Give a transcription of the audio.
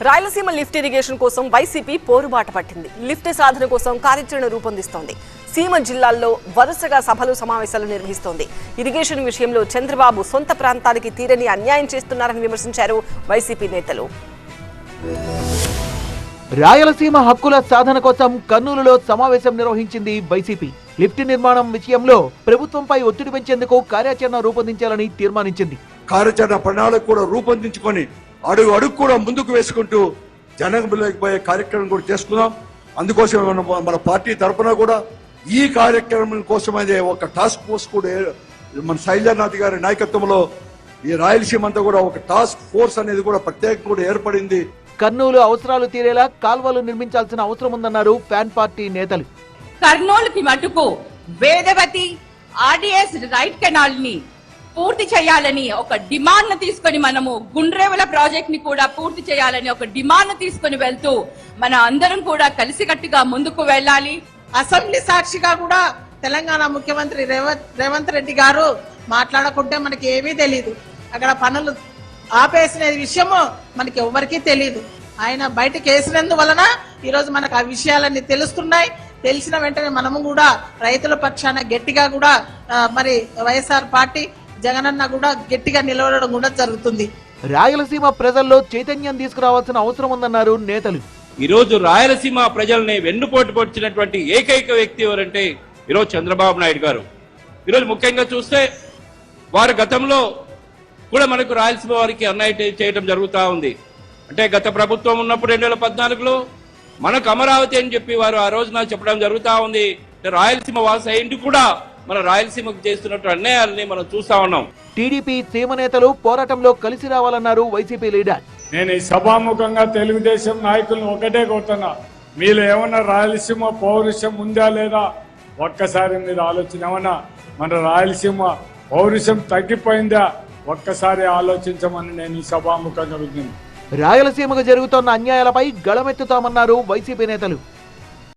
Rayalaseema lift irrigation కోసం YCP పోరుబాట పట్టింది. Lift సాధన కోసం కార్యాచరణ రూపొందిస్తోంది. సీమ జిల్లాల్లో వరుసగా సభలు సమావేశాలు నిర్వహిస్తోంది. ఇరిగేషన్ విషయంలో చంద్రబాబు సొంత ప్రాంతానికి తీరని అన్యాయం చేస్తున్నారని విమర్శించారు వైసీపీ నేతలు. రాయలసీమ హక్కుల సాధన కోసం కర్నూలులో సమావేశం నిర్వహించింది వైసీపీ. లిఫ్ట్ నిర్మాణం విషయంలో ప్రభుత్వంపై ఒత్తిడి పెంచేందుకు కార్యాచరణ రూపొందించాలని తీర్మానించింది. కార్యాచరణ ప్రణాళిక కూడా రూపొందించుకొని అడుగు కూడా ముందుకు వేసుకుంటూ జనంలోకి పోయే కార్యక్రమం కూడా చేసుకున్నాం. అందుకోసం మన పార్టీ తరఫున కూడా ఈ కార్యక్రమం కోసం అయితే ఒక టాస్క్ ఫోర్స్ కూడా మన శైలజానాథ్ గారి నాయకత్వంలో ఈ రాయలసీమ అంతా కూడా ఒక టాస్క్ ఫోర్స్ అనేది కూడా ప్రత్యేకంగా కూడా ఏర్పడింది. కర్నూలు అవసరాలు తీరేలా కాల్వలు నిర్మించాల్సిన అవసరం ఉందన్నారు ఫ్యాన్ పార్టీ నేతలు. కర్నూలుకి మటుకు వేదవతి ఆర్డీఎస్ రైట్ కెనాల్ ని పూర్తి చేయాలని ఒక డిమాండ్ ను తీసుకొని మనము గుండ్రేవుల ప్రాజెక్ట్ ని కూడా పూర్తి చేయాలని ఒక డిమాండ్ ను తీసుకొని వెళ్తూ మన అందరం కూడా కలిసికట్టుగా ముందుకు వెళ్ళాలి. అసెంబ్లీ సాక్షిగా కూడా తెలంగాణ ముఖ్యమంత్రి రేవంత్ రెడ్డి గారు మాట్లాడకుంటే మనకి ఏమీ తెలియదు. అక్కడ పనులు ఆపేసిన విషయము మనకి ఎవరికీ తెలియదు. ఆయన బయటకు వేసినందువలన ఈరోజు మనకు ఆ విషయాలన్నీ తెలుస్తున్నాయి. తెలిసిన వెంటనే మనము కూడా రైతుల పక్షాన గట్టిగా కూడా మరి వైఎస్ఆర్ పార్టీ జగనన్న కూడా గట్టిగా నిలవడం కూడా జరుగుతుంది. రాయలసీమ ప్రజల్లో చైతన్యం తీసుకురావాల్సిన అవసరం ఉందన్నారు నేతలు. ఈ రోజు రాయలసీమ ప్రజల్ని వెన్నుపోటు పొడిచినటువంటి ఏకైక వ్యక్తి ఎవరంటే ఈరోజు చంద్రబాబు నాయుడు గారు. ఈరోజు ముఖ్యంగా చూస్తే వారు గతంలో కూడా మనకు రాయలసీమ వారికి అన్యాయం చేయడం జరుగుతూ ఉంది. అంటే గత ప్రభుత్వం ఉన్నప్పుడు 2014లో మనకు అమరావతి అని చెప్పి వారు ఆ రోజున చెప్పడం జరుగుతూ ఉంది. రాయలసీమ వాస ఏంటి కూడా మన రాయలసీమకు చేస్తున్నట్టు అన్యాయాలని మనం చూస్తా ఉన్నాం. టీడీపీ సీమ నేతలు పోరాటంలో కలిసి రావాలన్నారు వైసీపీ లీడర్. నేను ఈ సభాముఖంగా తెలుగుదేశం నాయకులను ఒకటే కోరుతున్నా, మీలో ఏమన్నా రాయలసీమ పౌరుషం ఉందా లేదా ఒక్కసారి మీరు ఆలోచన. ఏమన్నా మన రాయలసీమ పౌరుషం తగ్గిపోయిందా ఒక్కసారి ఆలోచించమని నేను ఈ సభాముఖంగా విజ్ఞప్తి. రాయలసీమకు జరుగుతున్న అన్యాయాలపై గళమెత్తుతామన్నారు వైసీపీ నేతలు.